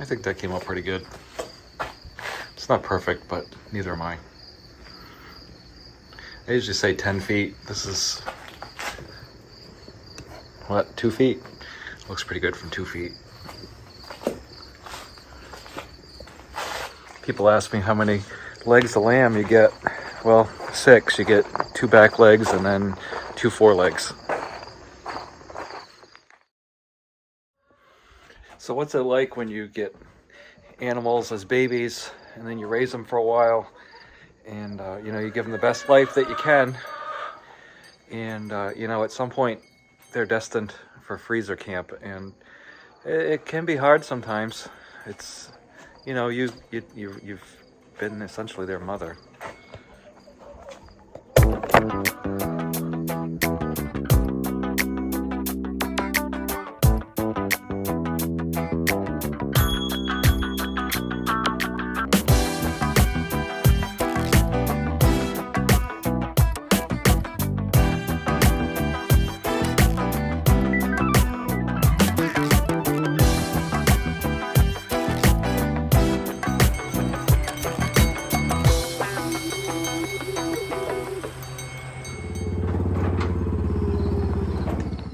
I think that came out pretty good. It's not perfect, but neither am I. I usually say 10 feet. This is, what, 2 feet? Looks pretty good from 2 feet. People ask me how many legs of lamb you get. Well, 6. You get 2 back legs and then 2 forelegs. So what's it like when you get animals as babies and then you raise them for a while and you give them the best life that you can, and at some point they're destined for freezer camp, and it can be hard sometimes. It's you've been essentially their mother.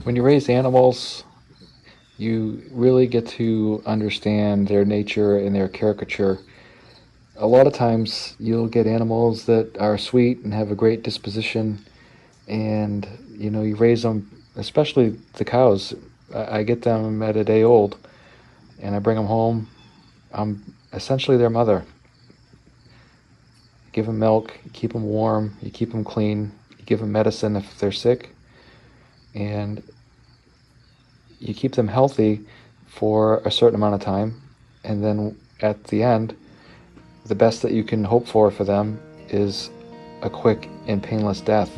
When you raise animals, you really get to understand their nature and their caricature. A lot of times you'll get animals that are sweet and have a great disposition, and you raise them, especially the cows. I get them at a day old and I bring them home. I'm essentially their mother. You give them milk, you keep them warm, you keep them clean, you give them medicine if they're sick, and you keep them healthy for a certain amount of time, and then at the end, the best that you can hope for them is a quick and painless death,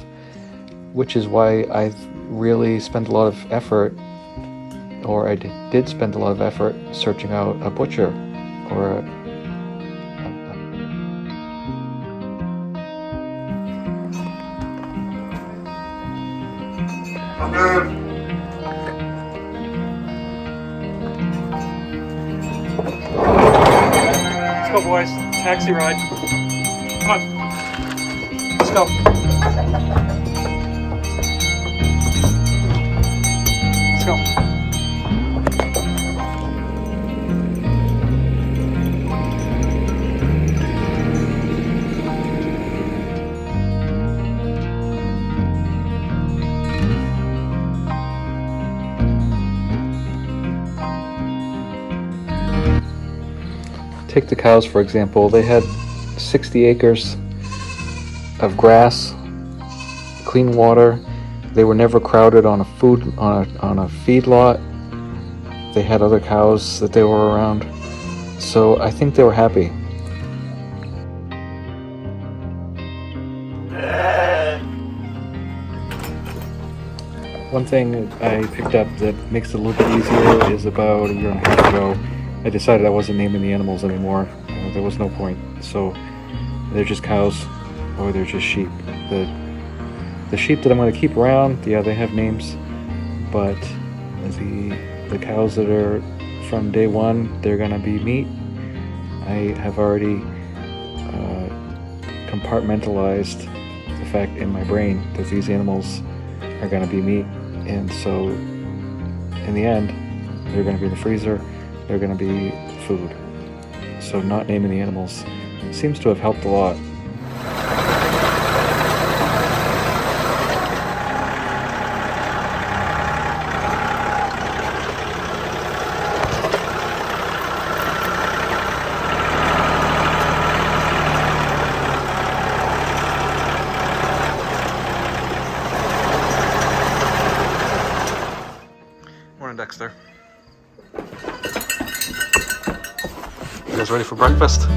which is why I really spent a lot of effort, or I did spend a lot of effort searching out a butcher or Let's go, boys. Taxi ride. Come on. Let's go. Let's go. Take the cows, for example. They had 60 acres of grass, clean water. They were never crowded on a feed lot. They had other cows that they were around. So I think they were happy. One thing I picked up that makes it a little bit easier is about a year and a half ago, I decided I wasn't naming the animals anymore. There was no point. So they're just cows, or they're just sheep. The sheep that I'm going to keep around, yeah, they have names, but the cows that are from day one, they're going to be meat. I have already compartmentalized the fact in my brain that these animals are going to be meat, and so in the end, they're going to be in the freezer. They're going to be food. So not naming the animals seems to have helped a lot. Morning, Dexter. You guys ready for breakfast?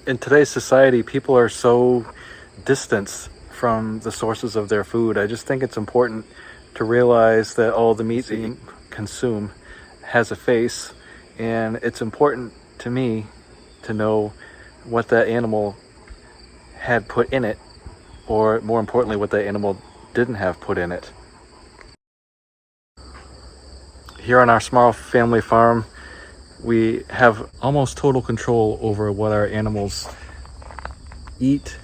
in today's society, people are so distant from the sources of their food. I just think it's important to realize that all the meat that you consume has a face, and it's important to me to know what that animal had put in it, or more importantly, what that animal didn't have put in it. Here on our small family farm, we have almost total control over what our animals eat,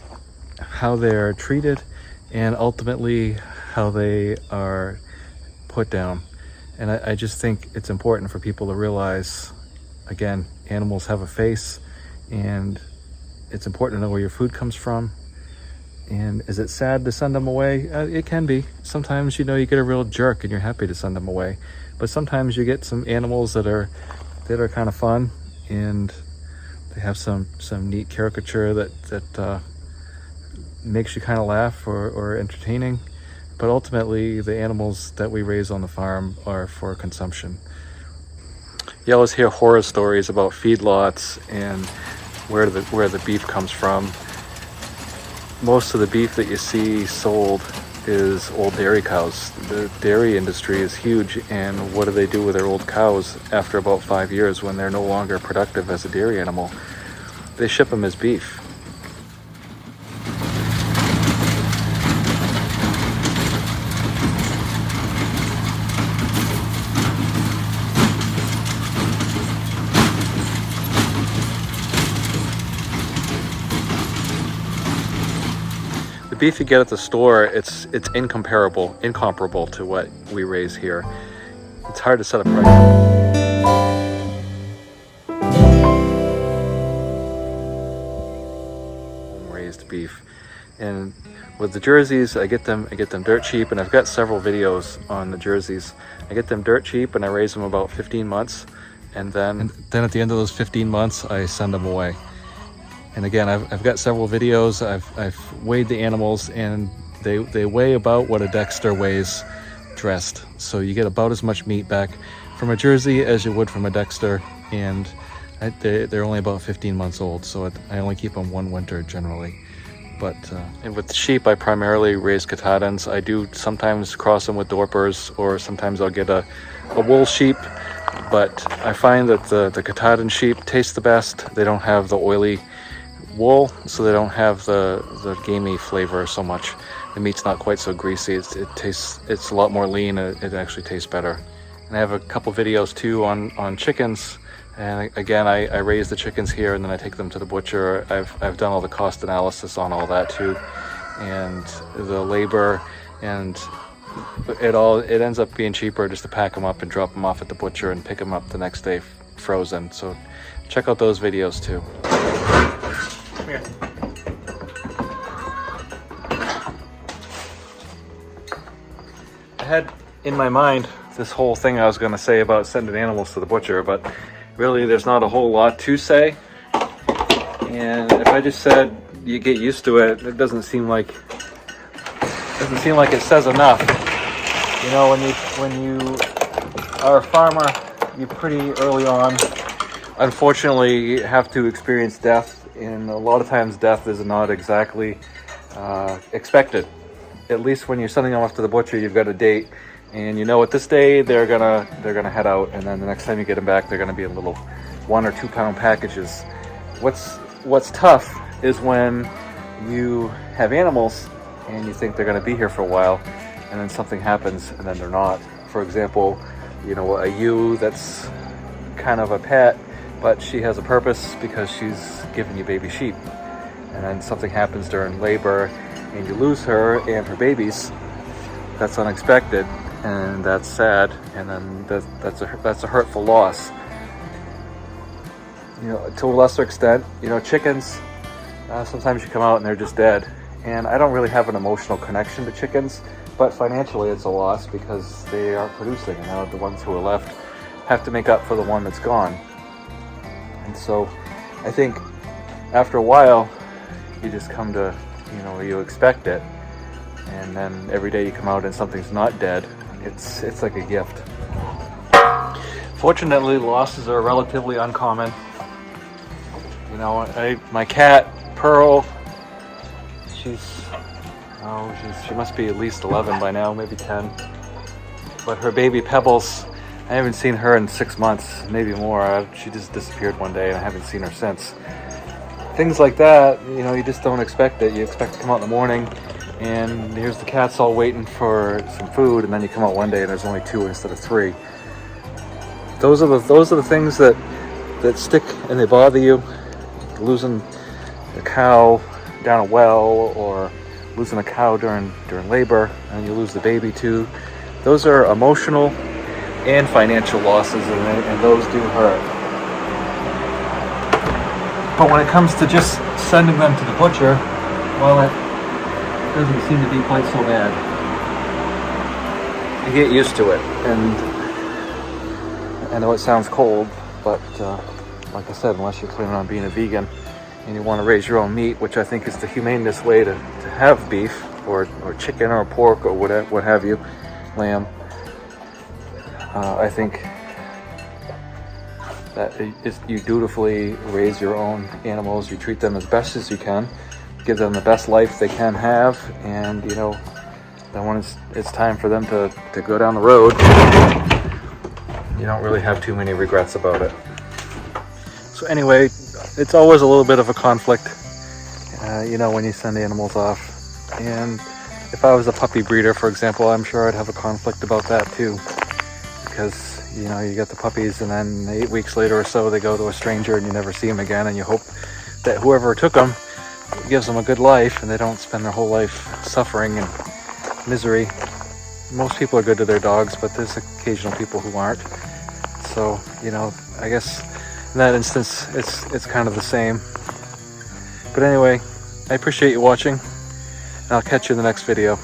how they're treated, and ultimately how they are put down. And I just think it's important for people to realize, again, animals have a face, and it's important to know where your food comes from. And is it sad to send them away? It can be. Sometimes, you get a real jerk and you're happy to send them away. But sometimes you get some animals that are kind of fun, and they have some neat caricature that makes you kind of laugh or entertaining. But ultimately, the animals that we raise on the farm are for consumption. You always hear horror stories about feedlots and where the beef comes from. Most of the beef that you see sold is old dairy cows. The dairy industry is huge, and what do they do with their old cows after about 5 years when they're no longer productive as a dairy animal? They ship them as beef. The beef you get at the store, it's incomparable to what we raise here. It's hard to set a price. Home-raised beef, and with the jerseys, I get them dirt cheap, and I've got several videos on the jerseys. I get them dirt cheap, and I raise them about 15 months, and then at the end of those 15 months, I send them away. And again, I've got several videos. I've weighed the animals, and they weigh about what a Dexter weighs dressed. So you get about as much meat back from a Jersey as you would from a Dexter, and they're only about 15 months old. So I only keep them one winter generally. But and with sheep, I primarily raise katahdins. I do sometimes cross them with dorpers, or sometimes I'll get a wool sheep. But I find that the katahdin sheep taste the best. They don't have the oily wool, so they don't have the gamey flavor so much. The meat's not quite so greasy. It's a lot more lean. It actually tastes better. And I have a couple videos too on chickens. And again, I raise the chickens here, and then I take them to the butcher. I've done all the cost analysis on all that too, and the labor, and it ends up being cheaper just to pack them up and drop them off at the butcher and pick them up the next day frozen. So check out those videos too. Come here. I had in my mind this whole thing I was going to say about sending animals to the butcher, but really there's not a whole lot to say. And if I just said you get used to it, it doesn't seem like it says enough. When you are a farmer, you pretty early on, unfortunately, have to experience death. And a lot of times death is not exactly expected. At least when you're sending them off to the butcher, you've got a date, and at this day they're gonna head out, and then the next time you get them back, they're gonna be in little 1 or 2 pound packages. What's tough is when you have animals and you think they're gonna be here for a while, and then something happens and then they're not. For example, a ewe that's kind of a pet, but she has a purpose because she's giving you baby sheep. And then something happens during labor and you lose her and her babies. That's unexpected, and that's sad, and then that's a hurtful loss. To a lesser extent, chickens, sometimes you come out and they're just dead. And I don't really have an emotional connection to chickens, but financially it's a loss because they aren't producing, and now the ones who are left have to make up for the one that's gone. And so I think after a while, you just come to, you expect it. And then every day you come out and something's not dead, it's like a gift. Fortunately, losses are relatively uncommon. You know, my cat Pearl, she must be at least 11 by now, maybe 10. But her baby Pebbles, I haven't seen her in 6 months, maybe more. She just disappeared one day and I haven't seen her since. Things like that, you know, you just don't expect it. You expect to come out in the morning and here's the cats all waiting for some food, and then you come out one day and there's only 2 instead of 3. Those are the things that stick and they bother you. Losing a cow down a well, or losing a cow during labor, and you lose the baby too. Those are emotional and financial losses, and those do hurt. But when it comes to just sending them to the butcher, well, it doesn't seem to be quite so bad. You get used to it, and I know it sounds cold, but like I said, unless you're planning on being a vegan and you want to raise your own meat, which I think is the humanest way to have beef or chicken or pork or what have you, lamb, I think that you dutifully raise your own animals. You treat them as best as you can, give them the best life they can have, and you know, then when it's time for them to go down the road, you don't really have too many regrets about it. So anyway, it's always a little bit of a conflict, you know, when you send animals off. And if I was a puppy breeder, for example, I'm sure I'd have a conflict about that too, because you know, you get the puppies and then 8 weeks later or so they go to a stranger and you never see them again, and you hope that whoever took them gives them a good life and they don't spend their whole life suffering and misery. Most people are good to their dogs, but there's occasional people who aren't. So, you know, I guess in that instance it's kind of the same. But anyway, I appreciate you watching, and I'll catch you in the next video.